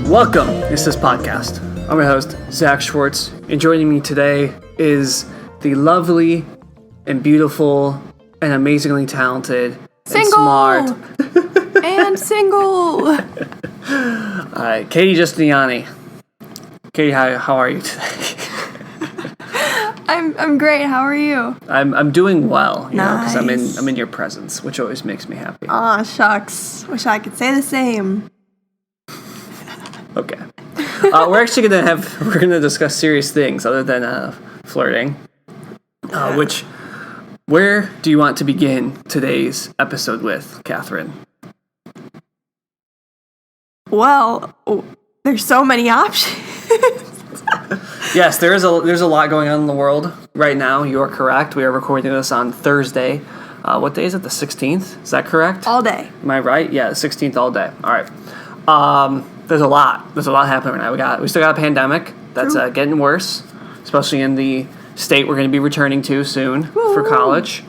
Welcome, it's this podcast. I'm your host, Zach Schwartz, and joining me today is the lovely and beautiful and amazingly talented and smart and single Katie Justiniani. Katie, how are you today? I'm great. How are you? I'm doing well, you know, Nice. because I'm in your presence, which always makes me happy. Aw, shucks. Wish I could say the same. Okay. We're actually we're gonna discuss serious things other than flirting. Where do you want to begin today's episode with, Catherine? Well, there's so many options. Yes, there's a lot going on in the world right now. You are correct. We are recording this on Thursday. What day is it? The 16th? Is that correct? All day. Am I right? Yeah, the 16th all day. All right. There's a lot. There's a lot happening right now. We still got a pandemic that's getting worse, especially in the state we're going to be returning to soon for college.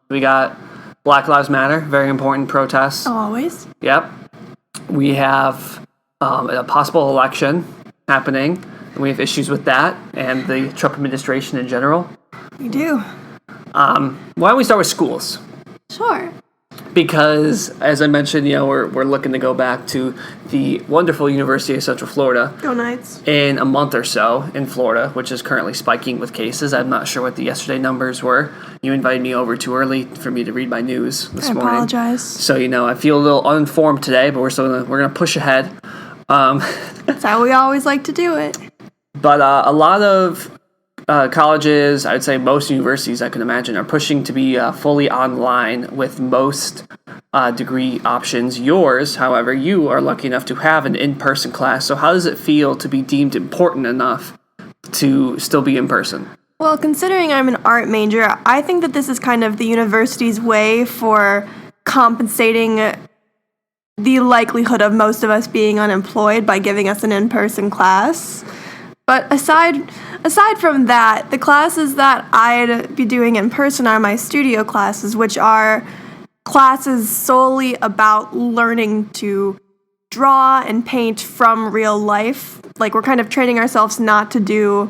We got Black Lives Matter, very important protests. Always. Yep. We have a possible election happening, and we have issues with that and the Trump administration in general. We do. Why don't we start with schools? Sure. Because, as I mentioned, you know, we're looking to go back to the wonderful University of Central Florida Go Knights. in a month or so in Florida, which is currently spiking with cases. I'm not sure what the yesterday numbers were. You invited me over too early for me to read my news this morning. I apologize. So, you know, I feel a little uninformed today, but we're gonna push ahead. That's how we always like to do it. But a lot of colleges, I'd say most universities I can imagine, are pushing to be fully online with most degree options. Yours, however, you are lucky enough to have an in-person class. So how does it feel to be deemed important enough to still be in person? Well, considering I'm an art major, I think that this is kind of the university's way for compensating the likelihood of most of us being unemployed by giving us an in-person class. But aside from that, the classes that I'd be doing in person are my studio classes, which are classes solely about learning to draw and paint from real life. Like, we're kind of training ourselves not to do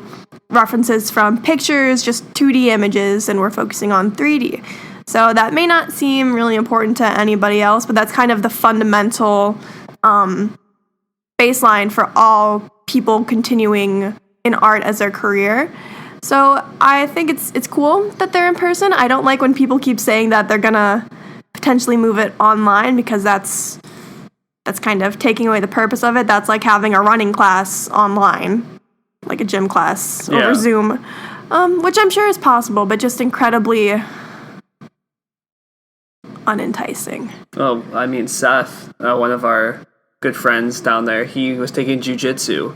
references from pictures, just 2D images, and we're focusing on 3D. So that may not seem really important to anybody else, but that's kind of the fundamental baseline for all people continuing in art as their career. So I think it's cool that they're in person. I don't like when people keep saying that they're gonna potentially move it online, because that's kind of taking away the purpose of it. That's like having a running class online, like a gym class over Zoom, which I'm sure is possible, but just incredibly unenticing. Oh, I mean, Seth, one of our good friends down there, he was taking jiu-jitsu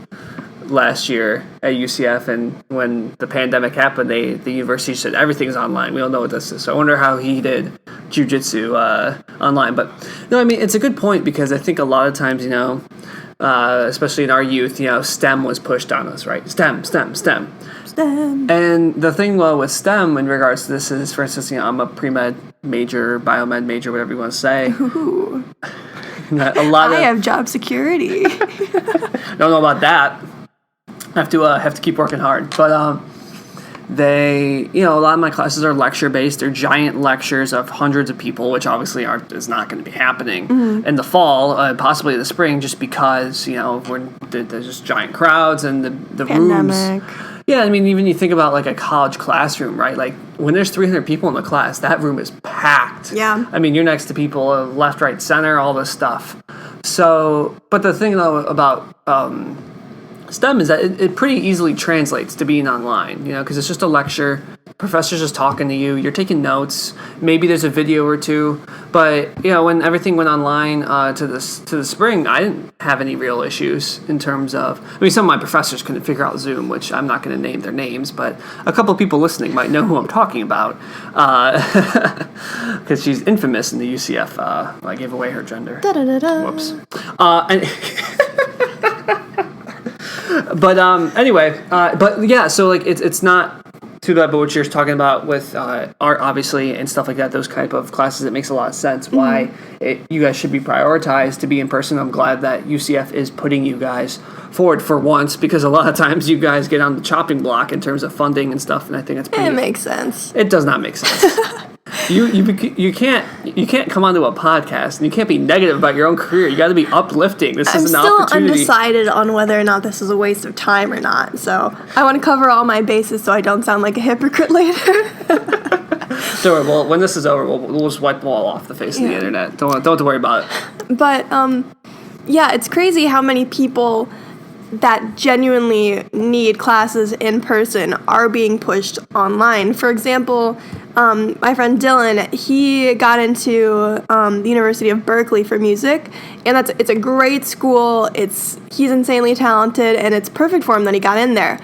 last year at UCF, and when the pandemic happened, the university said everything's online. We don't know what this is. So I wonder how he did jiu-jitsu online. But no, I mean, it's a good point, because I think a lot of times, you know, especially in our youth, you know, STEM was pushed on us, right? STEM. And the thing with STEM in regards to this is, for instance, you know, I'm a pre-med major, biomed major, whatever you want to say. Ooh. I have job security. Don't know about that. Have to keep working hard. But a lot of my classes are lecture based. They're giant lectures of hundreds of people, which obviously is not going to be happening in the fall, possibly the spring, just because, you know, there's just giant crowds and the Pandemic. rooms. Yeah, I mean, even you think about like a college classroom, right? Like when there's 300 people in the class, that room is packed. Yeah. I mean, you're next to people left, right, center, all this stuff. So, but the thing though about STEM is that it pretty easily translates to being online, you know, because it's just a lecture. Professor's just talking to you. You're taking notes. Maybe there's a video or two. But, you know, when everything went online to the spring, I didn't have any real issues in terms of... I mean, some of my professors couldn't figure out Zoom, which I'm not going to name their names, but a couple of people listening might know who I'm talking about, because she's infamous in the UCF. I gave away her gender. Da-da-da-da. Whoops. But anyway, but yeah, so like it's not to that, but what you're talking about with art, obviously, and stuff like that, those type of classes, it makes a lot of sense why you guys should be prioritized to be in person. I'm glad that UCF is putting you guys forward for once, because a lot of times you guys get on the chopping block in terms of funding and stuff, and I think it's pretty... It makes sense. It does not make sense. You can't come onto a podcast and you can't be negative about your own career. You got to be uplifting. This is an opportunity. I'm still undecided on whether or not this is a waste of time or not. So I want to cover all my bases so I don't sound like a hypocrite later. Don't worry. Well, when this is over, we'll just wipe them all off the face of the internet. Don't have to worry about it. But yeah, it's crazy how many people that genuinely need classes in person are being pushed online. For example, my friend Dylan, he got into the University of Berkeley for music, and it's a great school. He's insanely talented, and it's perfect for him that he got in there.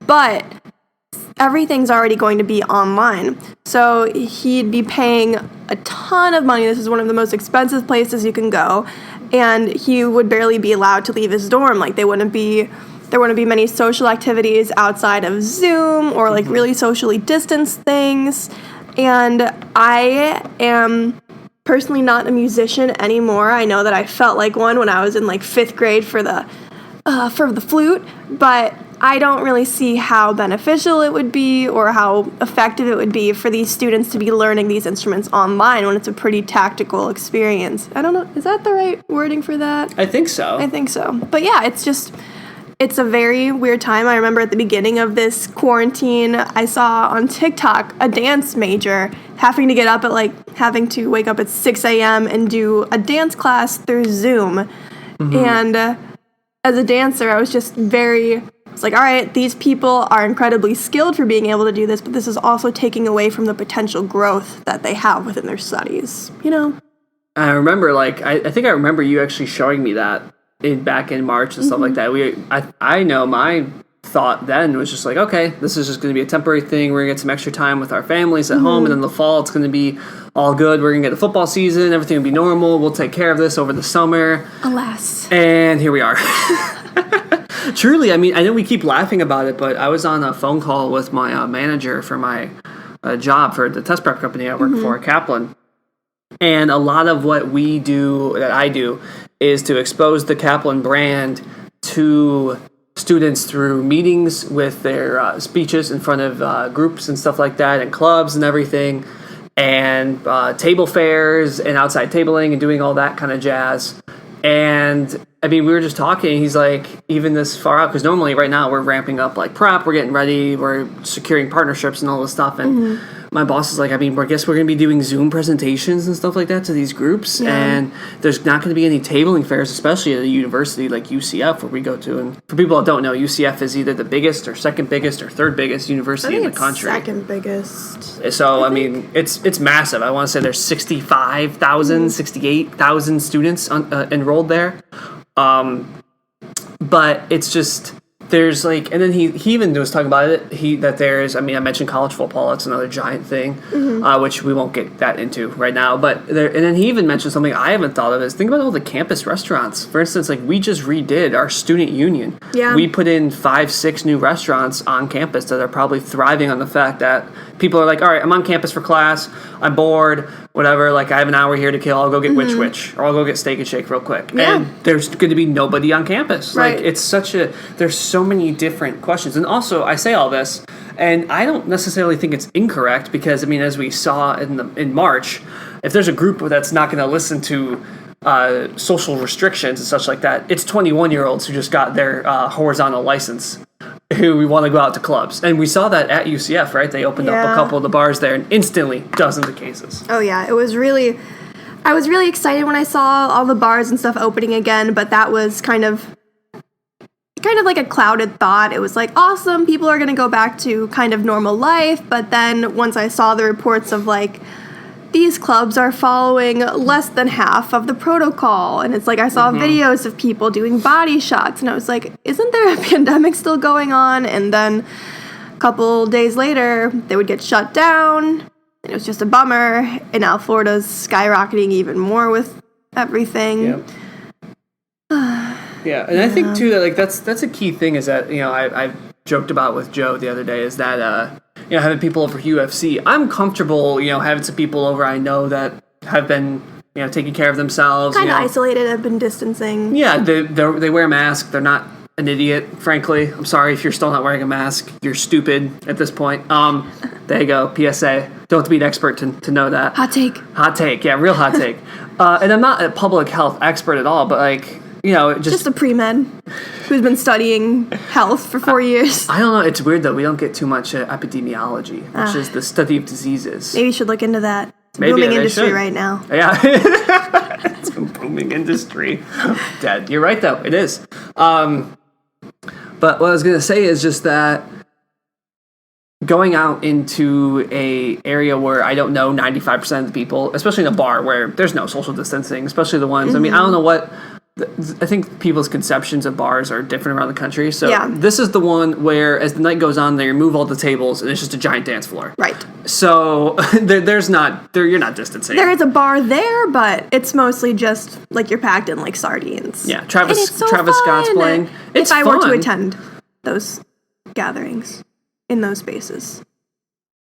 But everything's already going to be online, so he'd be paying a ton of money. This is one of the most expensive places you can go, and he would barely be allowed to leave his dorm. Like, there wouldn't be many social activities outside of Zoom or like really socially distanced things. And I am personally not a musician anymore. I know that I felt like one when I was in like 5th grade for the flute, but I don't really see how beneficial it would be or how effective it would be for these students to be learning these instruments online when it's a pretty tactical experience. I don't know, is that the right wording for that? I think so. But yeah, it's a very weird time. I remember at the beginning of this quarantine, I saw on TikTok a dance major having to wake up at 6 a.m. and do a dance class through Zoom. And as a dancer, I was just it's like, all right, these people are incredibly skilled for being able to do this, but this is also taking away from the potential growth that they have within their studies, you know? I remember, I think I remember you actually showing me that back in March and stuff like that. I know my thought then was just like, okay, this is just going to be a temporary thing. We're going to get some extra time with our families at home, and then the fall it's going to be all good. We're going to get the football season. Everything will be normal. We'll take care of this over the summer. Alas. And here we are. Truly, I mean, I know we keep laughing about it, but I was on a phone call with my manager for my job for the test prep company I work for, Kaplan. And a lot of what I do, is to expose the Kaplan brand to students through meetings with their speeches in front of groups and stuff like that, and clubs and everything, and table fairs and outside tabling and doing all that kind of jazz. And I mean, we were just talking, he's like, even this far out, because normally right now we're ramping up like prep, we're getting ready, we're securing partnerships and all this stuff, and my boss is like, I mean, I guess we're going to be doing Zoom presentations and stuff like that to these groups, and there's not going to be any tabling fairs, especially at a university like UCF where we go to. And for people that don't know, UCF is either the biggest or second biggest or third biggest university in the country. Second biggest. So, I mean, it's massive. I want to say there's 65,000, 68,000 students enrolled there. But it's just... There's like, and then he even was talking about it. I mentioned college football. That's another giant thing, which we won't get that into right now. But and then he even mentioned something I haven't thought of is think about all the campus restaurants. For instance, like we just redid our student union. Yeah. We put in 5-6 new restaurants on campus that are probably thriving on the fact that people are like, all right, I'm on campus for class. I'm bored. Whatever, like I have an hour here to kill, I'll go get which, or I'll go get Steak and Shake real quick. Yeah. And there's going to be nobody on campus. Right. Like it's there's so many different questions. And also, I say all this, and I don't necessarily think it's incorrect because, I mean, as we saw in March, if there's a group that's not going to listen to social restrictions and such like that, it's 21-year-olds who just got their horizontal license who we want to go out to clubs. And we saw that at UCF, right? They opened up a couple of the bars there, and instantly, dozens of cases. Oh, yeah. I was really excited when I saw all the bars and stuff opening again, but that was kind of like a clouded thought. It was like, awesome, people are going to go back to kind of normal life, but then once I saw the reports of, like, these clubs are following less than half of the protocol. And it's like I saw videos of people doing body shots. And I was like, isn't there a pandemic still going on? And then a couple days later, they would get shut down. And it was just a bummer. And now Florida's skyrocketing even more with everything. Yep. Yeah. And I think, too, that like that's a key thing is that, you know, I joked about with Joe the other day is that having people over UFC. I'm comfortable, having some people over I know that have been, taking care of themselves. Kind of isolated, have been distancing. Yeah, they wear a mask. They're not an idiot, frankly. I'm sorry if you're still not wearing a mask. You're stupid at this point. There you go, PSA. Don't have to be an expert to know that. Hot take. Hot take, yeah, real hot take. And I'm not a public health expert at all, but just a pre-med who's been studying health for 4 years. I don't know. It's weird, though. We don't get too much epidemiology, which is the study of diseases. Maybe you should look into that. It's a Maybe booming industry right now. Yeah. It's a booming industry. Dead. You're right, though. It is. But what I was going to say is just that going out into a area where I don't know 95% of the people, especially in a bar where there's no social distancing, especially the ones, I don't know what, I think people's conceptions of bars are different around the country. So this is the one where as the night goes on, they remove all the tables and it's just a giant dance floor. Right. So you're not distancing. There is a bar there, but it's mostly just like you're packed in like sardines. Yeah, Travis Scott's playing. It's if I fun. were to attend those gatherings in those spaces.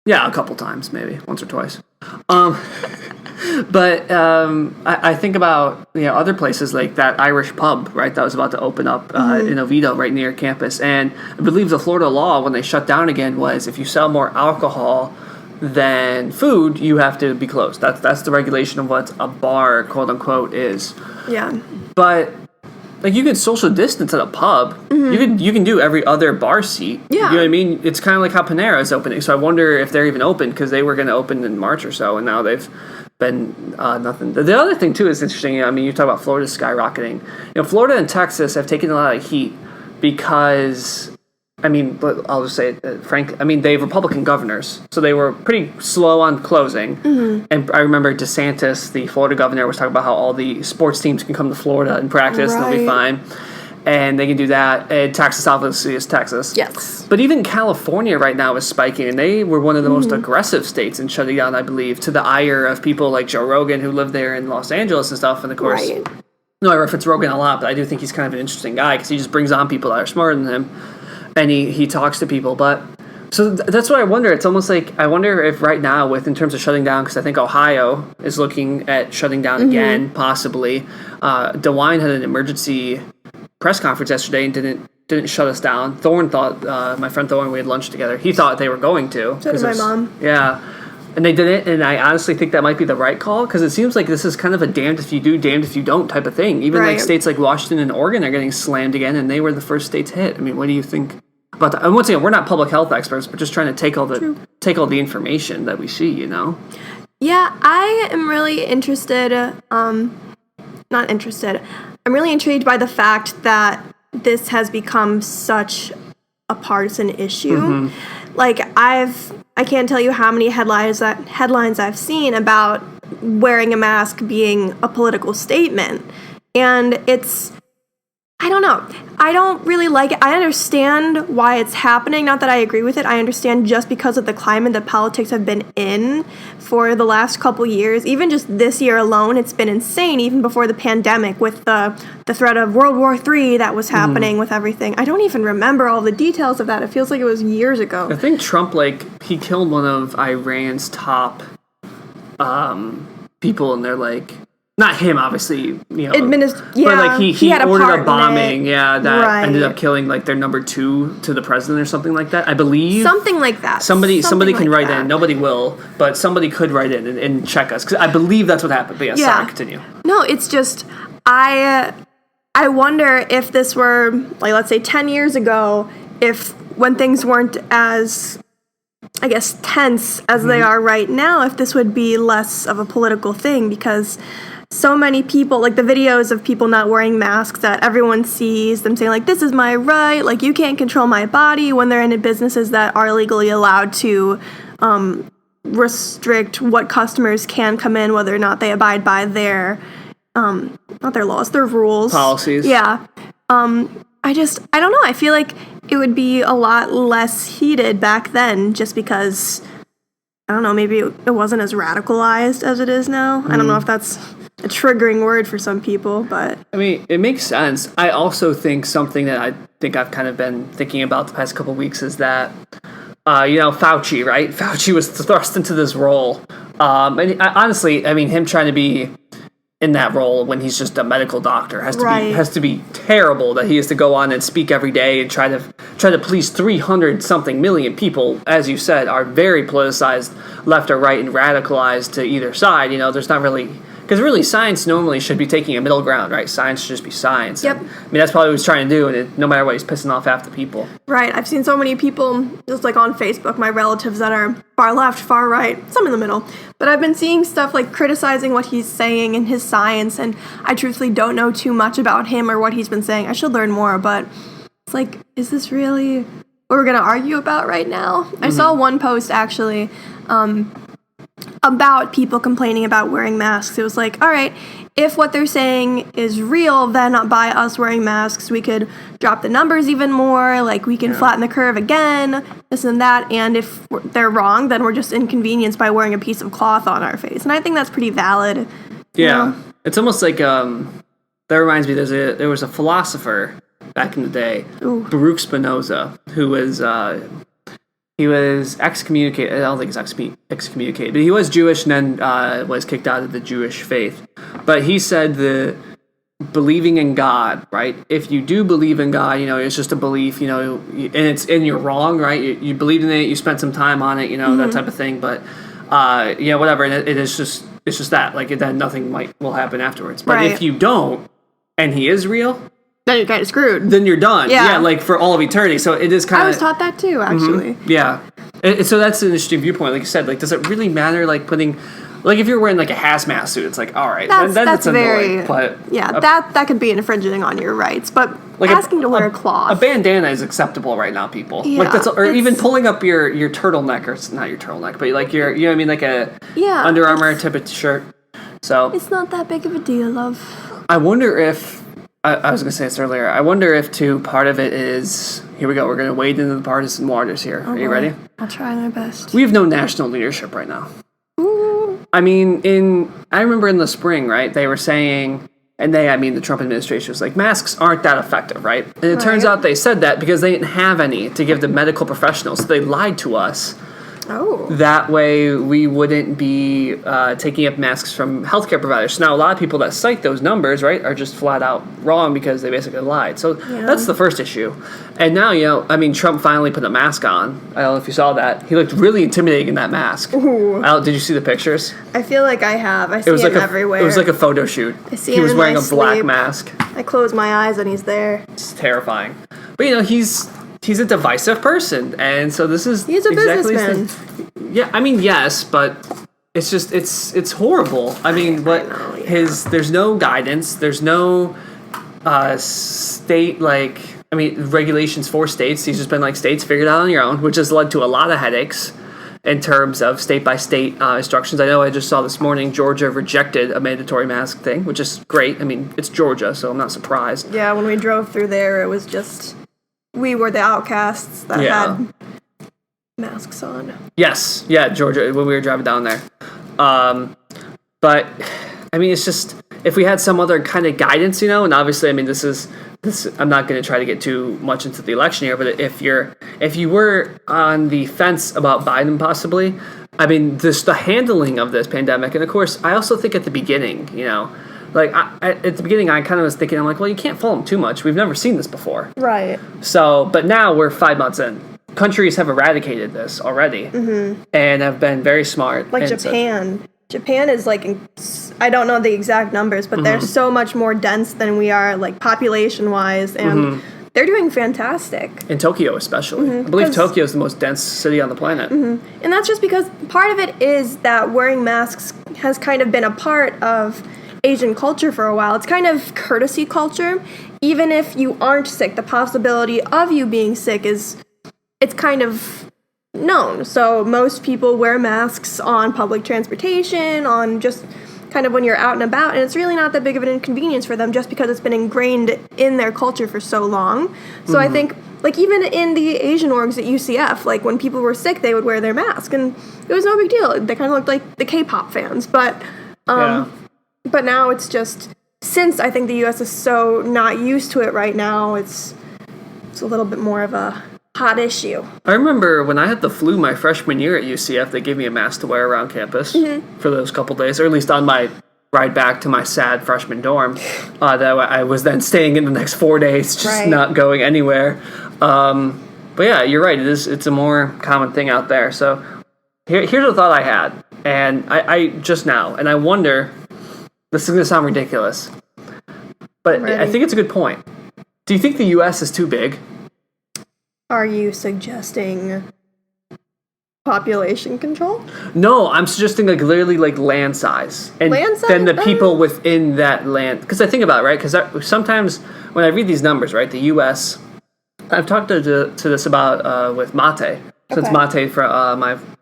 Yeah, a couple times, maybe once or twice. But I think about other places like that Irish pub, right, that was about to open up in Oviedo, right near campus. And I believe the Florida law, when they shut down again, was if you sell more alcohol than food, you have to be closed. That's the regulation of what a bar, quote unquote, is. Yeah. But you can social distance at a pub. You can do every other bar seat. Yeah. You know what I mean? It's kind of like how Panera is opening. So I wonder if they're even open because they were going to open in March or so, and now they've been nothing. The other thing too is interesting. I mean, you talk about Florida skyrocketing. Florida and Texas have taken a lot of heat because, I'll just say it frankly. They have Republican governors, so they were pretty slow on closing. And I remember DeSantis, the Florida governor, was talking about how all the sports teams can come to Florida and practice, and they'll be fine. And they can do that. And Texas obviously is Texas. Yes. But even California right now is spiking, and they were one of the most aggressive states in shutting down, I believe, to the ire of people like Joe Rogan who live there in Los Angeles and stuff. And of course, I reference Rogan a lot, but I do think he's kind of an interesting guy because he just brings on people that are smarter than him, and he talks to people. But so that's what I wonder. It's almost like I wonder if right now, in terms of shutting down, because I think Ohio is looking at shutting down again, possibly. DeWine had an emergency press conference yesterday and didn't shut us down. Thorne thought, my friend Thorne, we had lunch together. He thought they were going to. So did my mom. Yeah. And they didn't, and I honestly think that might be the right call because it seems like this is kind of a damned if you do, damned if you don't type of thing. Even like states like Washington and Oregon are getting slammed again, and they were the first states hit. What do you think about that? And once again, we're not public health experts, but just trying to take all the information that we see, Yeah, I am really interested, not interested. I'm really intrigued by the fact that this has become such a partisan issue. I can't tell you how many headlines I've seen about wearing a mask being a political statement. And I don't know. I don't really like it. I understand why it's happening. Not that I agree with it. I understand just because of the climate that politics have been in for the last couple years. Even just this year alone, it's been insane. Even before the pandemic with the threat of World War III that was happening with everything. I don't even remember all the details of that. It feels like it was years ago. I think Trump, he killed one of Iran's top people, and they're not him, obviously, but he had ordered a bombing, that ended up killing their number 2 to the president or something like that. I believe something like that. Somebody can write in. Nobody will, but somebody could write in and check us because I believe that's what happened. But sorry, continue. No, it's just I wonder if this were let's say 10 years ago, if when things weren't as I guess tense as they are right now, if this would be less of a political thing because so many people, the videos of people not wearing masks that everyone sees, them saying, this is my right, you can't control my body, when they're in businesses that are legally allowed to restrict what customers can come in, whether or not they abide by their, not their laws, their rules. Policies. Yeah. I don't know, I feel like it would be a lot less heated back then just because, I don't know, maybe it wasn't as radicalized as it is now. I don't know if that's a triggering word for some people, but it makes sense. I also think something that I think I've kind of been thinking about the past couple of weeks is that Fauci, right? Fauci was thrust into this role. Honestly, I mean, him trying to be in that role when he's just a medical doctor has to be terrible, that he has to go on and speak every day and try to please 300 something million people, as you said, are very politicized left or right and radicalized to either side. There's not really, because really science normally should be taking a middle ground, right? Science should just be science. Yep. And, that's probably what he's trying to do, and no matter what, he's pissing off half the people. Right. I've seen so many people, just like on Facebook, my relatives that are far left, far right, some in the middle. But I've been seeing stuff like criticizing what he's saying in his science, and I truthfully don't know too much about him or what he's been saying. I should learn more, but it's like, is this really what we're going to argue about right now? Mm-hmm. I saw one post, actually, about people complaining about wearing masks. It was like, all right, if what they're saying is real, then by us wearing masks, we could drop the numbers even more, like we can flatten the curve again, this and that, and if they're wrong, then we're just inconvenienced by wearing a piece of cloth on our face. And I think that's pretty valid. Yeah. It's almost like, that reminds me, there was a philosopher back in the day, Baruch Spinoza, who was... he was excommunicated. I don't think he's excommunicated, but he was Jewish and then was kicked out of the Jewish faith. But he said the believing in God, right? If you do believe in God, it's just a belief, and you're wrong, right? You believed in it, you spent some time on it, that type of thing. But whatever. And it's just that, like, then nothing will happen afterwards. But if you don't, and he is real, then you're kind of screwed. Then you're done. Yeah, like for all of eternity. So it is kind of... I was taught that too, actually. Mm-hmm. Yeah. So that's an interesting viewpoint. Like you said, like, does it really matter, like, putting... Like, if you're wearing, like, a hazmat suit, it's like, all right, then it's annoying. But that could be infringing on your rights. But like asking to wear a cloth... A bandana is acceptable right now, people. Yeah, like or even pulling up your turtleneck, or not your turtleneck, but like your, what I mean, like a Under Armour type of shirt. So... It's not that big of a deal, love. I wonder if... I was going to say this earlier. I wonder if, too, part of it is... Here we go. We're going to wade into the partisan waters here. Are you ready? I'll try my best. We have no national leadership right now. Ooh. I mean, I remember in the spring, right, they were saying... And I mean the Trump administration was like, masks aren't that effective, right? And it turns out they said that because they didn't have any to give to medical professionals. So they lied to us. Oh. That way we wouldn't be taking up masks from healthcare providers. So now a lot of people that cite those numbers, right, are just flat out wrong because they basically lied. So that's the first issue. And now, Trump finally put a mask on. I don't know if you saw that. He looked really intimidating in that mask. Ooh. Did you see the pictures? I feel like I have. I see him everywhere. It was like a photo shoot. I see he him was wearing a black sleep. mask. I close my eyes and he's there. It's terrifying. But, he's a divisive person, and so he's a businessman. Yeah, I mean, yes, but it's just it's horrible. I mean, there's no guidance, there's no state regulations for states. He's just been like, states figure it out on your own, which has led to a lot of headaches in terms of state by state instructions. I know I just saw this morning Georgia rejected a mandatory mask thing, which is great. I mean, it's Georgia, so I'm not surprised. Yeah, when we drove through there, it was just. We were the outcasts that had masks on. Yes, Georgia, when we were driving down there. But, I mean, it's just, if we had some other kind of guidance, and obviously, I mean, this I'm not going to try to get too much into the election here, but if you were on the fence about Biden possibly, I mean, the handling of this pandemic, and of course, I also think at the beginning, like, at the beginning, I kind of was thinking, I'm like, well, you can't fault them too much. We've never seen this before. Right. So, but now we're 5 months in. Countries have eradicated this already and have been very smart. Like Japan. Japan is like, I don't know the exact numbers, but they're so much more dense than we are, like, population-wise, and they're doing fantastic. In Tokyo, especially. I believe Tokyo is the most dense city on the planet. And that's just because part of it is that wearing masks has kind of been a part of Asian culture for a while. It's kind of courtesy culture. Even if you aren't sick, the possibility of you being sick it's kind of known. So most people wear masks on public transportation, on just kind of when you're out and about, and it's really not that big of an inconvenience for them just because it's been ingrained in their culture for so long. So I think, like, even in the Asian orgs at UCF, like, when people were sick, they would wear their mask, and it was no big deal. They kind of looked like the K-pop fans, but but now it's just, since I think the U.S. is so not used to it right now, it's a little bit more of a hot issue. I remember when I had the flu my freshman year at UCF, they gave me a mask to wear around campus for those couple days, or at least on my ride back to my sad freshman dorm. That I was then staying in the next 4 days, just not going anywhere. But yeah, you're right. It's a more common thing out there. So here's a thought I had, and I just now, and I wonder. This is going to sound ridiculous, but I think it's a good point. Do you think the U.S. is too big? Are you suggesting population control? No, I'm suggesting like literally like land size. And land size? Then the people within that land. Because I think about it, right? Because sometimes when I read these numbers, right, the U.S., I've talked to this about with Mate. Since Mate,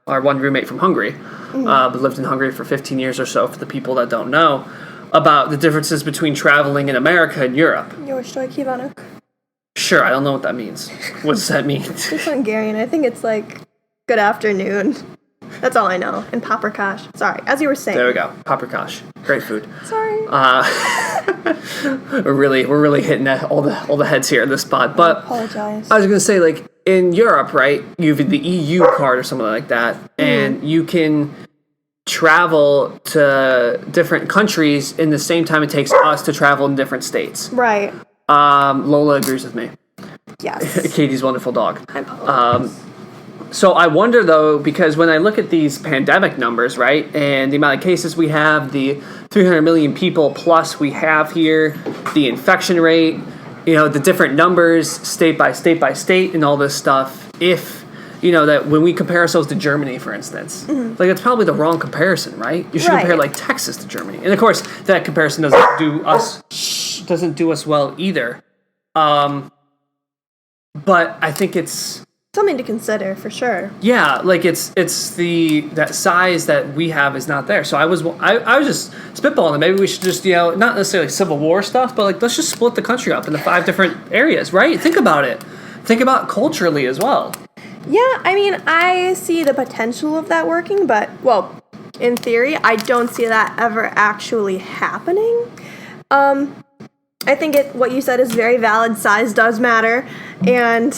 our one roommate from Hungary, lived in Hungary for 15 years or so, for the people that don't know, about the differences between traveling in America and Europe. Sure, I don't know what that means. What does that mean? It's Hungarian. I think it's like, good afternoon. That's all I know. And paprikash. Sorry, as you were saying. There we go. Paprikash. Great food. Sorry. We're really hitting all the heads here in this spot. But I apologize. I was going to say, like, in Europe, right, you have the EU card or something like that, and you can travel to different countries in the same time it takes us to travel in different states. Right. Lola agrees with me. Yes. Katie's wonderful dog. I apologize. So I wonder, though, because when I look at these pandemic numbers, right, and the amount of cases we have, the 300 million people plus we have here, the infection rate, the different numbers state by state and all this stuff, if, that when we compare ourselves to Germany, for instance, like it's probably the wrong comparison, right? You should compare like Texas to Germany. And of course, that comparison doesn't do us well either. But I think it's something to consider for sure. Yeah, like it's that size that we have is not there. So I was just spitballing. Maybe we should just not necessarily Civil War stuff, but like let's just split the country up into 5 different areas, right? Think about it. Think about culturally as well. Yeah, I mean, I see the potential of that working, but in theory, I don't see that ever actually happening. I think what you said is very valid. Size does matter, and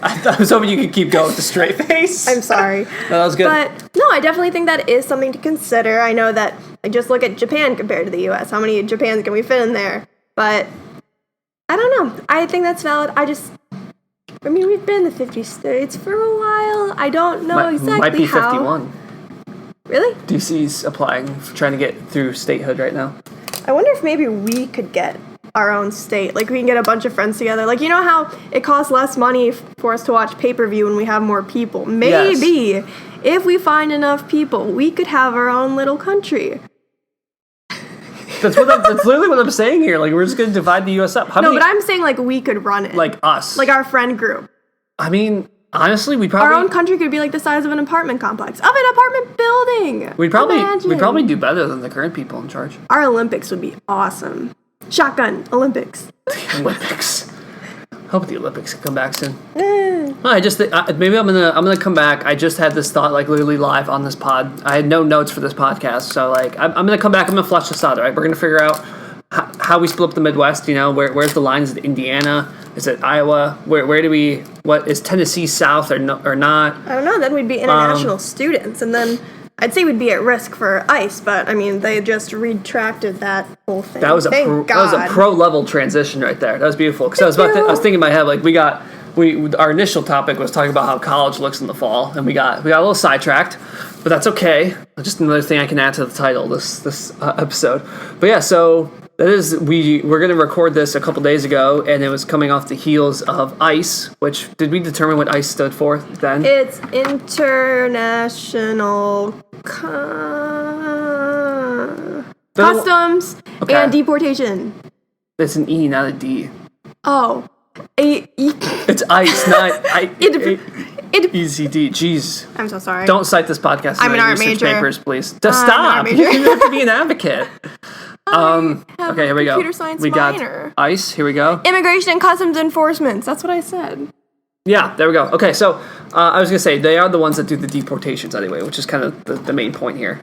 I was hoping you could keep going with the straight face. I'm sorry. No, that was good. But no, I definitely think that is something to consider. I know that I just look at Japan compared to the U.S. How many Japans can we fit in there? But I don't know. I think that's valid. We've been in the 50 states for a while. I don't know exactly might be how. 51. Really? DC's applying, trying to get through statehood right now. I wonder if maybe we could get our own state. Like, we can get a bunch of friends together. Like, you know how it costs less money for us to watch pay-per-view when we have more people? Maybe, if we find enough people, we could have our own little country. That's literally what I'm saying here. Like, we're just going to divide the U.S. up. But I'm saying, like, we could run it. Like us. Like our friend group. I mean, honestly, we probably... Our own country could be like the size of an apartment complex. Of an apartment building! We'd probably do better than the current people in charge. Our Olympics would be awesome. Shotgun Olympics. The Olympics. Hope the Olympics can come back soon. I just think, maybe I'm gonna come back. I just had this thought like literally live on this pod. I had no notes for this podcast, so like I'm gonna come back. I'm gonna flesh this out. Right, we're gonna figure out how we split up the Midwest. Where's the line? Is it Indiana? Is it Iowa? Where do we? What is Tennessee South or not? I don't know. Then we'd be international students, and then I'd say we'd be at risk for ICE. But I mean, they just retracted that whole thing. That was a pro level transition right there. That was beautiful because I was thinking in my head like our initial topic was talking about how college looks in the fall, and we got a little sidetracked, but that's okay. Just another thing I can add to the title this episode. But yeah, so that is we're going to record this a couple days ago, and it was coming off the heels of ICE. Which did we determine what ICE stood for then? It's International Customs and Deportation. It's an E, not a D. Oh. It's ICE, not ECD. Jeez. I'm so sorry. Don't cite this podcast. I'm an art major. Papers, please. Stop. You have to be an advocate. Okay, here we go. Computer science minor. Got ICE. Here we go. Immigration and Customs Enforcement. That's what I said. Yeah, there we go. Okay, so I was gonna say they are the ones that do the deportations anyway, which is kind of the main point here.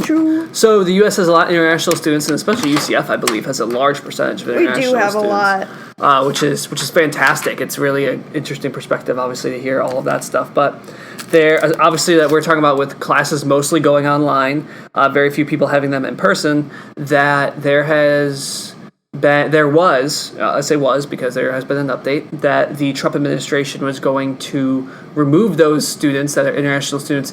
true. So the U.S. has a lot of international students, and especially UCF, I believe, has a large percentage of international students. We do have a lot. Which is fantastic. It's really an interesting perspective, obviously, to hear all of that stuff. But there, obviously, that we're talking about with classes mostly going online, very few people having them in person. That there was, I say was because there has been an update, that the Trump administration was going to remove those students that are international students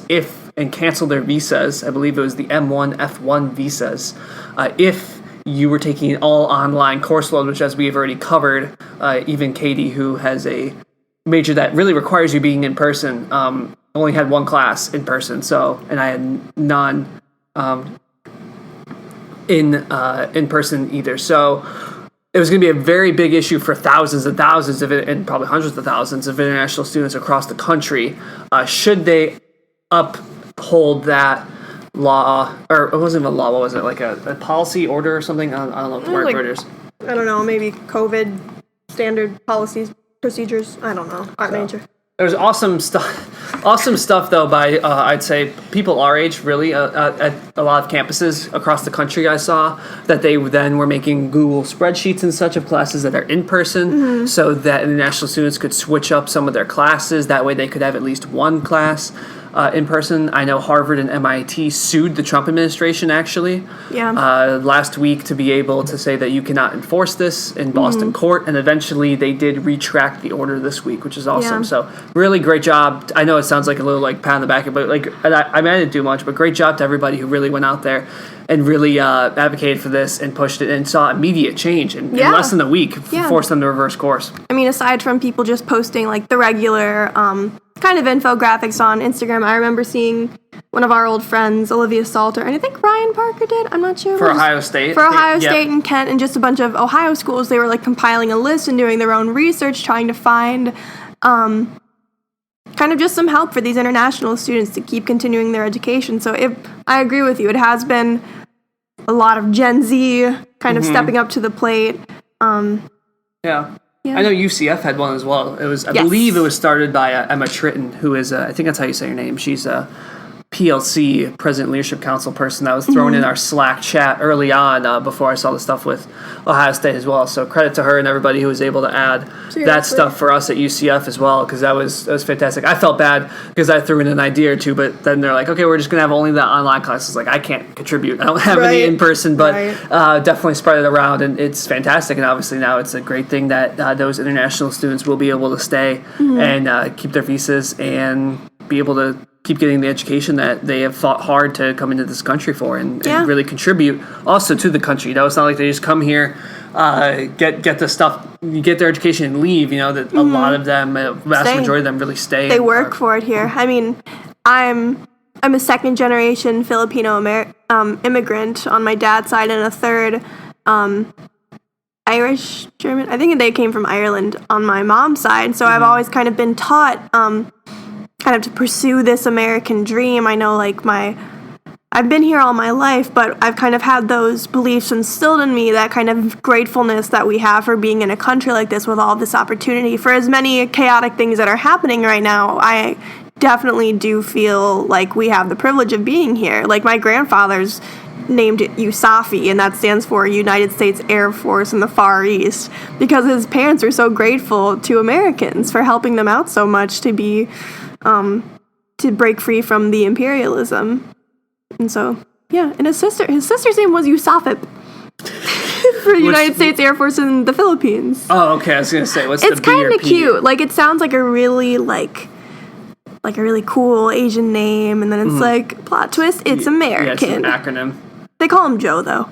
and cancel their visas. I believe it was the M1, F1 visas. If you were taking an all online course load, which, as we have already covered, even Katie, who has a major that really requires you being in person, only had one class in person. So, and I had none in person either. So it was going to be a very big issue for thousands and thousands of it, and probably hundreds of thousands of international students across the country. Should they uphold that law, or it wasn't even a law, what was it, like a policy order or something? I don't know what the word for it is. I don't know, maybe COVID standard policies, procedures, I don't know, art major. There's awesome stuff though by I'd say people our age, really, at a lot of campuses across the country. I saw that they then were making Google spreadsheets and such of classes that are in person, so that international students could switch up some of their classes. That way they could have at least one class in person. I know Harvard and MIT sued the Trump administration, actually, last week, to be able to say that you cannot enforce this in Boston court, and eventually they did retract the order this week, which is awesome. So really great job. I know it sounds like a little like pat on the back, but I didn't do much, but great job to everybody who really went out there and really advocated for this and pushed it and saw immediate change in less than a week, forced them to reverse course. I mean, aside from people just posting like the regular kind of infographics on Instagram, I remember seeing one of our old friends, Olivia Salter, and I think Ryan Parker did, I'm not sure. For Ohio State. For Ohio State and Kent and just a bunch of Ohio schools, they were like compiling a list and doing their own research, trying to find kind of just some help for these international students to keep continuing their education. So I agree with you, it has been a lot of Gen Z kind of stepping up to the plate. I know UCF had one as well. It was, I believe it was started by Emma Tritton, who is, I think that's how you say her name. She's a PLC, President Leadership Council person, that was thrown in our Slack chat early on before I saw the stuff with Ohio State as well. So credit to her and everybody who was able to add that stuff for us at UCF as well, because that was fantastic. I felt bad because I threw in an idea or two, but then they're like, okay, we're just going to have only the online classes. Like, I can't contribute. I don't have any in person, but definitely spread it around, and it's fantastic. And obviously now it's a great thing that those international students will be able to stay and keep their visas and be able to keep getting the education that they have fought hard to come into this country for, and really contribute also to the country. You know, it's not like they just come here, get the stuff, get their education and leave. You know, that a lot of them, a vast majority of them, really stay. They work for it here. I mean, I'm a second generation Filipino immigrant on my dad's side, and a third Irish, German. I think they came from Ireland on my mom's side. So I've always kind of been taught kind of to pursue this American dream. I know, like, I've been here all my life, but I've kind of had those beliefs instilled in me, that kind of gratefulness that we have for being in a country like this with all this opportunity. For as many chaotic things that are happening right now, I definitely do feel like we have the privilege of being here. Like, my grandfather's named USAFI, and that stands for United States Air Force in the Far East, because his parents were so grateful to Americans for helping them out so much to be to break free from the imperialism. And so, and his sister's name was Yusafip for United States Air Force in the Philippines. Oh, okay. I was gonna say, it's kind of cute. Like, it sounds like a really like a really cool Asian name, and then it's like, plot twist, it's American. Yeah, it's an acronym. They call him Joe, though.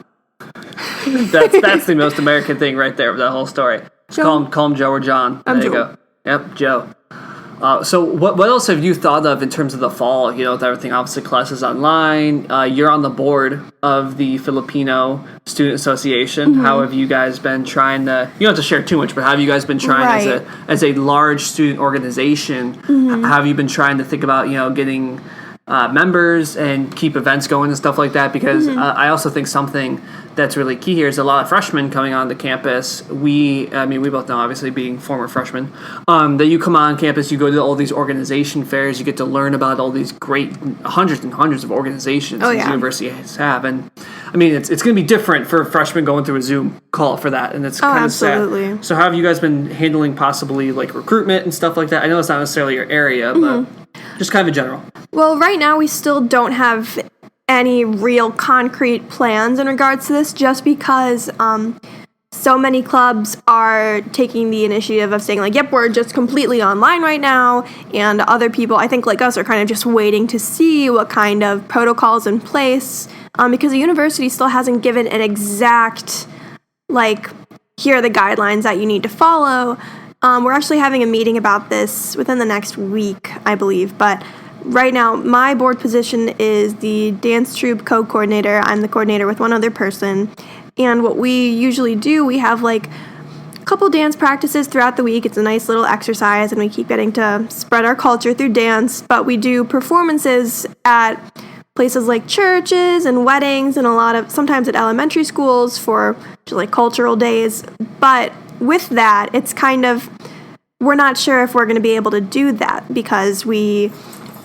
that's the most American thing right there of that whole story. Call him Joe or John. There you go. Yep, Joe. So what else have you thought of in terms of the fall? You know, with everything, obviously classes online. You're on the board of the Filipino Student Association. How have you guys been trying to? You don't have to share too much, but how have you guys been trying as a large student organization? How have you been trying to think about, you know, getting members and keep events going and stuff like that, because I also think something that's really key here is a lot of freshmen coming onto campus. We both know, obviously, being former freshmen, that you come on campus, you go to all these organization fairs, you get to learn about all these great hundreds and hundreds of organizations these universities have. And I mean, it's going to be different for freshmen going through a Zoom call for that, and it's kind of sad. So how have you guys been handling possibly like recruitment and stuff like that? I know it's not necessarily your area, but just kind of in general. Well, right now we still don't have any real concrete plans in regards to this, just because so many clubs are taking the initiative of saying, like, yep, we're just completely online right now, and other people, I think, like us, are kind of just waiting to see what kind of protocols in place, because the university still hasn't given an exact, like, here are the guidelines that you need to follow. We're actually having a meeting about this within the next week, I believe, but right now, my board position is the dance troupe co-coordinator. I'm the coordinator with one other person. And what we usually do, we have like a couple dance practices throughout the week. It's a nice little exercise, and we keep getting to spread our culture through dance. But we do performances at places like churches and weddings, and sometimes at elementary schools for just like cultural days. But with that, it's kind of, we're not sure if we're going to be able to do that, because we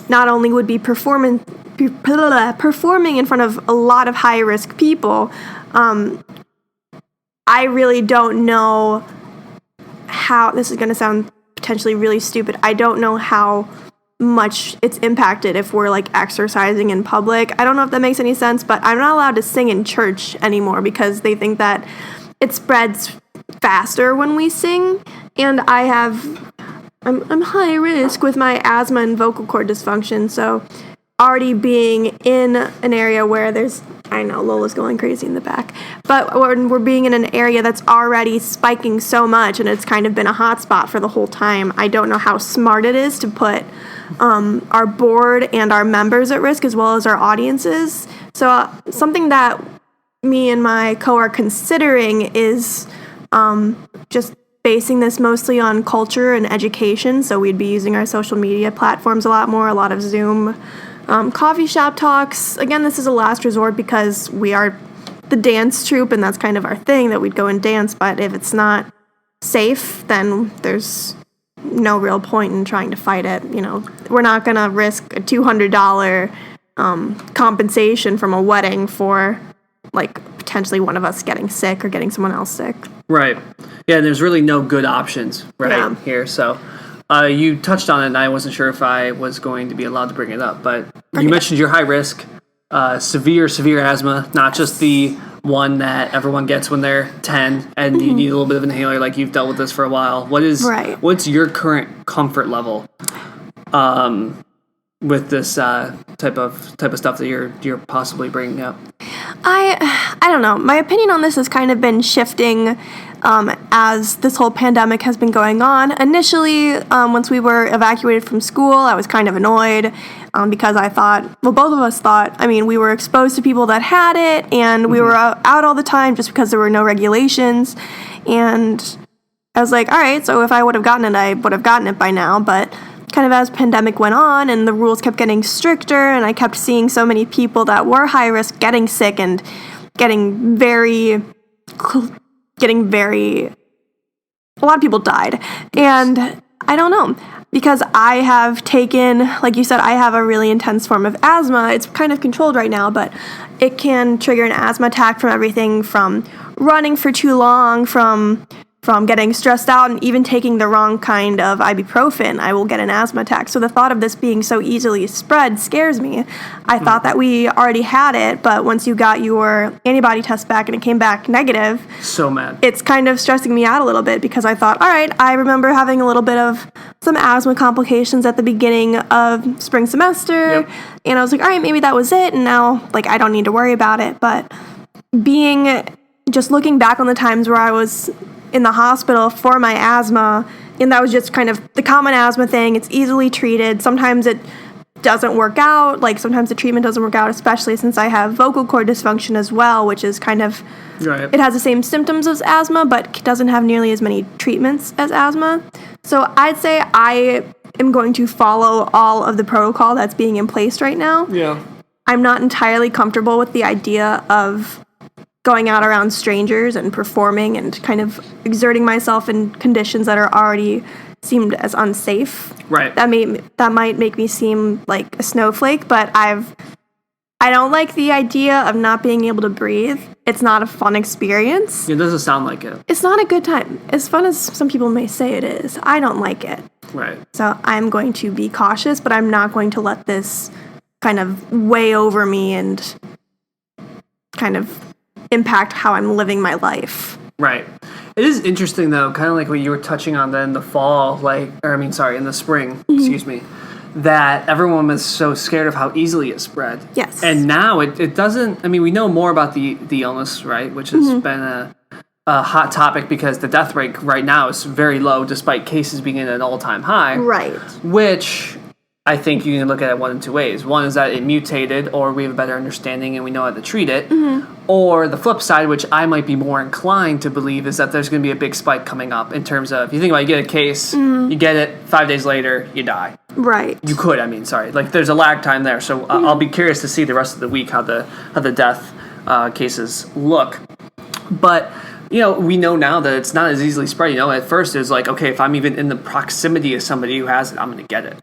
not only would be performing in front of a lot of high-risk people, I really don't know how, this is going to sound potentially really stupid, I don't know how much it's impacted if we're like exercising in public. I don't know if that makes any sense, but I'm not allowed to sing in church anymore because they think that it spreads faster when we sing, and I'm high risk with my asthma and vocal cord dysfunction, so already being in an area where I know Lola's going crazy in the back, but we're being in an area that's already spiking so much, and it's kind of been a hot spot for the whole time. I don't know how smart it is to put our board and our members at risk, as well as our audiences. So something that me and my co are considering is just basing this mostly on culture and education. So we'd be using our social media platforms a lot more, a lot of Zoom, coffee shop talks. Again, this is a last resort because we are the dance troupe, and that's kind of our thing, that we'd go and dance. But if it's not safe, then there's no real point in trying to fight it. You know, we're not going to risk a $200 compensation from a wedding for like potentially one of us getting sick or getting someone else sick. Right. Yeah, there's really no good options here. So you touched on it, and I wasn't sure if I was going to be allowed to bring it up, but you mentioned your high risk, severe severe asthma, not just the one that everyone gets when they're 10 and you need a little bit of an inhaler, like you've dealt with this for a while. What's your current comfort level with this type of stuff that you're possibly bringing up? I don't know. My opinion on this has kind of been shifting as this whole pandemic has been going on. Initially, once we were evacuated from school, I was kind of annoyed because I thought, well, both of us thought, I mean, we were exposed to people that had it, and we were out all the time just because there were no regulations. And I was like, all right, so if I would have gotten it, I would have gotten it by now. But kind of as pandemic went on and the rules kept getting stricter, and I kept seeing so many people that were high risk getting sick and getting very, a lot of people died. And I don't know, because I have taken, like you said, I have a really intense form of asthma. It's kind of controlled right now, but it can trigger an asthma attack from everything from running for too long, from getting stressed out, and even taking the wrong kind of ibuprofen, I will get an asthma attack. So the thought of this being so easily spread scares me. I thought that we already had it, but once you got your antibody test back and it came back negative, so mad. It's kind of stressing me out a little bit, because I thought, all right, I remember having a little bit of some asthma complications at the beginning of spring semester, and I was like, all right, maybe that was it, and now, like, I don't need to worry about it. But just looking back on the times where I was in the hospital for my asthma, and that was just kind of the common asthma thing. It's easily treated. Sometimes it doesn't work out. Like, sometimes the treatment doesn't work out, especially since I have vocal cord dysfunction as well, which is kind of, it has the same symptoms as asthma, but doesn't have nearly as many treatments as asthma. So I'd say I am going to follow all of the protocol that's being in place right now. Yeah. I'm not entirely comfortable with the idea of going out around strangers and performing and kind of exerting myself in conditions that are already seemed as unsafe. Right. That might make me seem like a snowflake, but I don't like the idea of not being able to breathe. It's not a fun experience. It doesn't sound like it. It's not a good time. As fun as some people may say it is, I don't like it. Right. So I'm going to be cautious, but I'm not going to let this kind of weigh over me and kind of impact how I'm living my life. Right. It is interesting, though, kind of like what you were touching on then in the fall, in the spring, excuse me, that everyone was so scared of how easily it spread. Yes. And now it doesn't, we know more about the illness, right, which has been a hot topic because the death rate right now is very low despite cases being at an all-time high. Right. Which I think you can look at it one in two ways. One is that it mutated, or we have a better understanding and we know how to treat it. Or the flip side, which I might be more inclined to believe, is that there's going to be a big spike coming up in terms of, you think about it, you get a case, you get it, 5 days later, you die. Right. You could, like there's a lag time there. So I'll be curious to see the rest of the week how the death cases look. But we know now that it's not as easily spread. At first it was like, okay, if I'm even in the proximity of somebody who has it, I'm going to get it.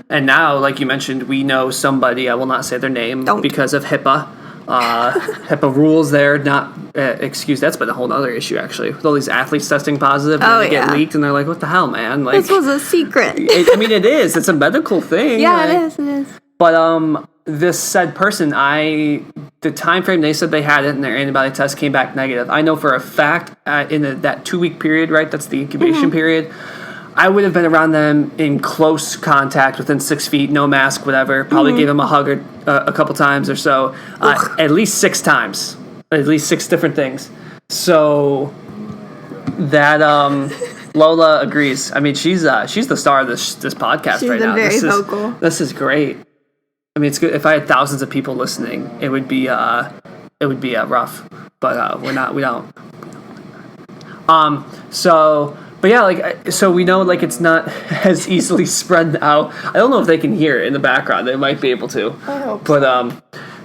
And now, like you mentioned, we know somebody, I will not say their name because of HIPAA. HIPAA rules there, not excuse. That's been a whole other issue, actually. With all these athletes testing positive and they get leaked and they're like, what the hell, man? Like, this was a secret. It is. It's a medical thing. Yeah, it is. But this said person, the time frame they said they had it and their antibody test came back negative. I know for a fact in that 2-week period, right? That's the incubation period. I would have been around them in close contact within 6 feet, no mask, whatever. Probably gave them a hug a couple times or so, at least 6 times, at least 6 different things. So that Lola agrees. She's the star of this podcast right now. She's been very vocal. This is great. It's good. If I had thousands of people listening, it would be rough. But we don't. But yeah, so we know it's not as easily spread now. I don't know if they can hear it in the background. They might be able to. I hope. But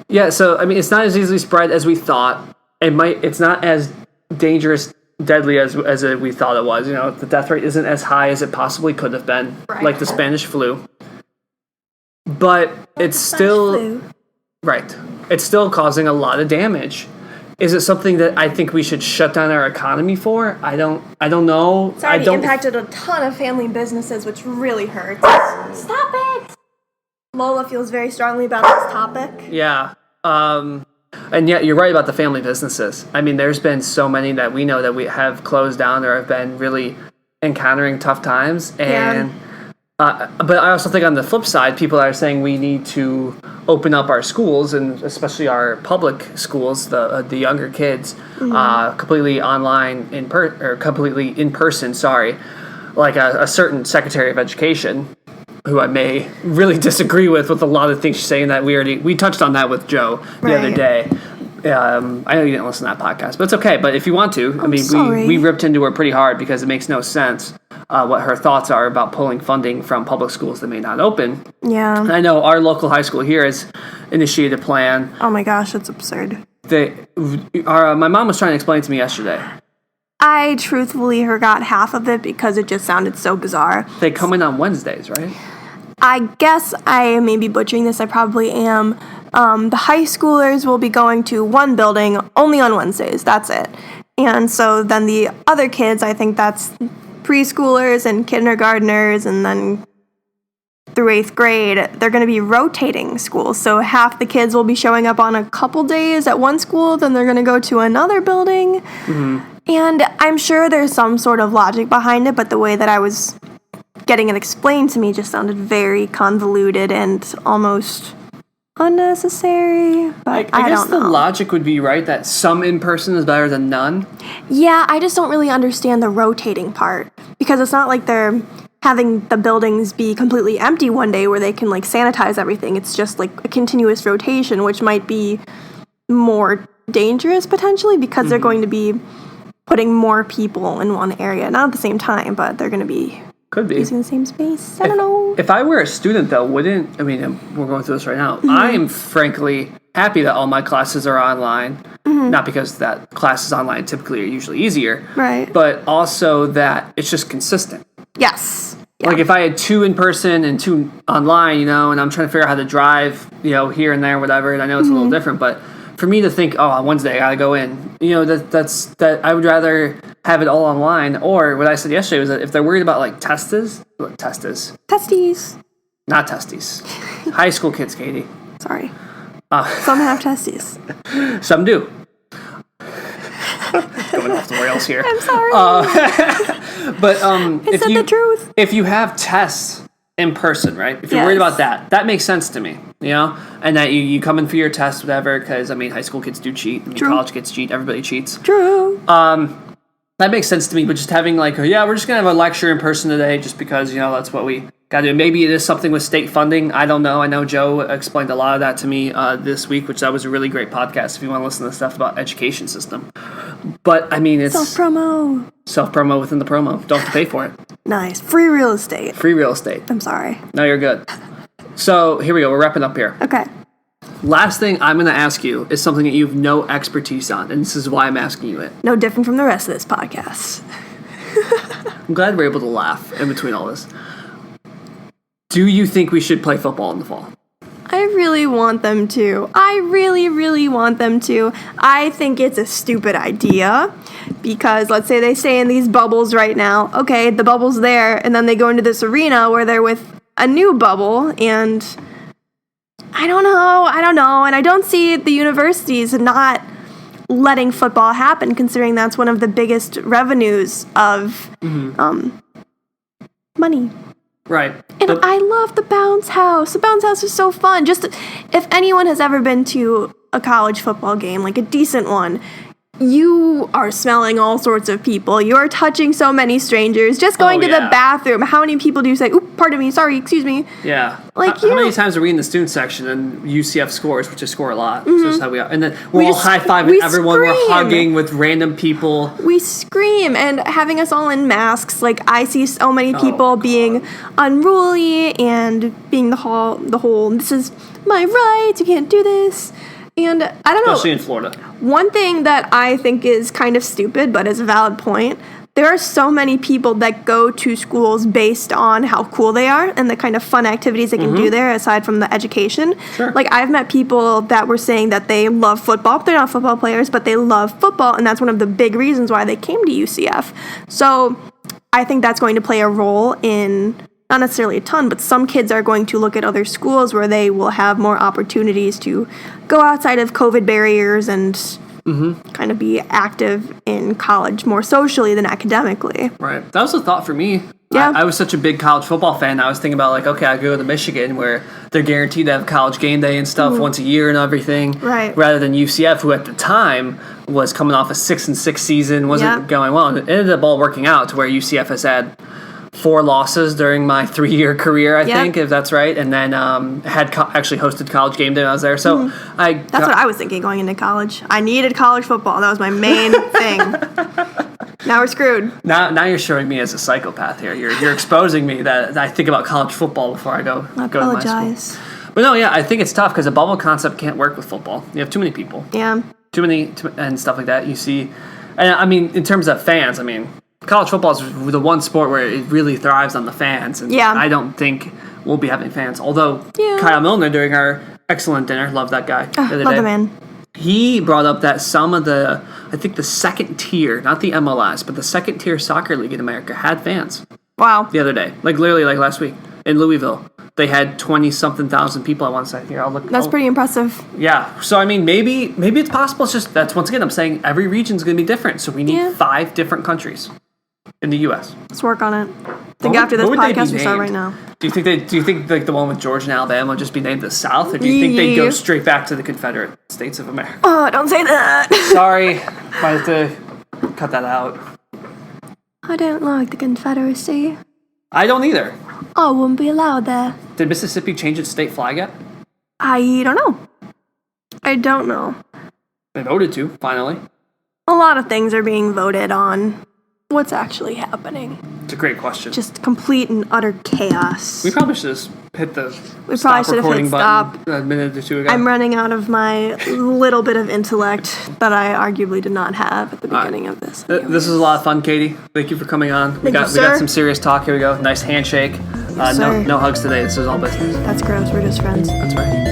yeah. So it's not as easily spread as we thought. It's not as dangerous, deadly as we thought it was. The death rate isn't as high as it possibly could have been, like the Spanish flu. But it's still right. It's still causing a lot of damage. Is it something that I think we should shut down our economy for? I don't know. It's already impacted a ton of family businesses, which really hurts. Stop it! Lola feels very strongly about this topic. Yeah. And yet you're right about the family businesses. There's been so many that we know that we have closed down or have been really encountering tough times. And but I also think on the flip side, people are saying we need to open up our schools, and especially our public schools, the younger kids, completely online completely in person. Sorry, like a certain Secretary of Education, who I may really disagree with a lot of things she's saying. That we touched on that with Joe the other day. I know you didn't listen to that podcast, but it's okay. But if you want to, we ripped into her pretty hard because it makes no sense what her thoughts are about pulling funding from public schools that may not open. Yeah. And I know our local high school here has initiated a plan. Oh my gosh, it's absurd. My mom was trying to explain to me yesterday. I truthfully forgot half of it because it just sounded so bizarre. They come in on Wednesdays, right? I guess I may be butchering this. I probably am. The high schoolers will be going to one building only on Wednesdays. That's it. And so then the other kids, I think that's preschoolers and kindergartners, and then through 8th grade, they're going to be rotating schools. So half the kids will be showing up on a couple days at one school, then they're going to go to another building. And I'm sure there's some sort of logic behind it, but the way that I was getting it explained to me just sounded very convoluted and almost unnecessary. But I guess don't know. the logic would be right that some in person is better than none. Yeah, I just don't really understand the rotating part, because it's not like they're having the buildings be completely empty one day where they can sanitize everything. It's just a continuous rotation, which might be more dangerous potentially because they're going to be putting more people in one area, not at the same time, but they're going to be using the same space. I don't know. if I were a student, though, wouldn't, I mean, we're going through this right now. I am frankly happy that all my classes are online. Not because that classes online typically are usually easier. Right. But also that it's just consistent. Yes. Yeah. Like if I had 2 in person and 2 online, and I'm trying to figure out how to drive, here and there, whatever, and I know it's a little different, but for me to think, on Wednesday I gotta go in, that's I would rather have it all online. Or what I said yesterday was that if they're worried about like testes, not testies, high school kids, Katie. Sorry. Some have testes. Some do. Going off the rails here. I'm sorry. But the truth. If you have tests in person, right? If you're worried about that makes sense to me, and that you come in for your test, whatever, because high school kids do cheat. College kids cheat. Everybody cheats. True. That makes sense to me. But just having we're just gonna have a lecture in person today, just because that's what we got to do. Maybe it is something with state funding. I don't know. I know Joe explained a lot of that to me this week, which that was a really great podcast if you want to listen to stuff about education system. But, I mean, it's... Self-promo within the promo. Don't have to pay for it. Nice. Free real estate. I'm sorry. No, you're good. So, here we go. We're wrapping up here. Okay. Last thing I'm going to ask you is something that you have no expertise on, and this is why I'm asking you it. No different from the rest of this podcast. I'm glad we're able to laugh in between all this. Do you think we should play football in the fall? I really want them to. I really, really want them to. I think it's a stupid idea because let's say they stay in these bubbles right now. Okay, the bubble's there, and then they go into this arena where they're with a new bubble, and I don't know. And I don't see the universities not letting football happen, considering that's one of the biggest revenues of money. Right. And I love the bounce house. The bounce house is so fun. Just if anyone has ever been to a college football game, like a decent one, you are smelling all sorts of people. You are touching so many strangers. Just going to the bathroom. How many people do you say, "Oop, pardon me, sorry, excuse me"? Yeah. How many times are we in the student section and UCF scores, which is score a lot. So that's how we are. And then we're all high-fiving everyone. Scream. We're hugging with random people. We scream. And having us all in masks, like I see so many people being unruly and being the whole, this is my right, you can't do this. And I don't know. Especially in Florida. One thing that I think is kind of stupid, but is a valid point, there are so many people that go to schools based on how cool they are and the kind of fun activities they can do there aside from the education. Sure. Like I've met people that were saying that they love football. They're not football players, but they love football, and that's one of the big reasons why they came to UCF. So I think that's going to play a role in... not necessarily a ton, but some kids are going to look at other schools where they will have more opportunities to go outside of COVID barriers and kind of be active in college more socially than academically. Right. That was a thought for me. Yeah. I was such a big college football fan. I was thinking about okay, I go to Michigan where they're guaranteed to have college game day and stuff once a year and everything. Right. Rather than UCF, who at the time was coming off a 6-6 season, wasn't going well. And it ended up all working out to where UCF has had 4 losses during my 3-year career, I think, if that's right, and then actually hosted college game day when I was there. So that's what I was thinking going into college. I needed college football. That was my main thing. Now we're screwed. Now you're showing me as a psychopath here. You're exposing me that I think about college football before I go to my school. But no, I think it's tough because a bubble concept can't work with football. You have too many people. Yeah. Too many and stuff like that. You see, and I mean, in terms of fans, college football is the one sport where it really thrives on the fans, and I don't think we'll be having fans. Although Kyle Milner, during our excellent dinner, love that guy. Love the man. He brought up that some of the, I think the second tier, not the MLS, but the second tier soccer league in America had fans. Wow. The other day, literally last week in Louisville. They had 20-something thousand people, I want to say. Here, I'll look. That's pretty impressive. Yeah. So, maybe it's possible. It's just, that's once again, I'm saying every region's going to be different. So we need 5 different countries in the U.S. Let's work on it. I think after this podcast, we start right now. Do you think the one with Georgia and Alabama would just be named the South, or do you think they'd go straight back to the Confederate States of America? Oh, don't say that. Sorry, might have to cut that out. I don't like the Confederacy. I don't either. I wouldn't be allowed there. Did Mississippi change its state flag yet? I don't know. They voted to, finally. A lot of things are being voted on. What's actually happening? It's a great question. Just complete and utter chaos. We probably should just hit the We stop probably should have recording hit button stop. a minute or two ago. I'm running out of my little bit of intellect that I arguably did not have at the beginning of this. This is a lot of fun, Katie. Thank you for coming on. We Thank you, got sir. some serious talk. Here we go. Nice handshake. Yes, sir. No hugs today. This is all business. That's gross. We're just friends. That's right.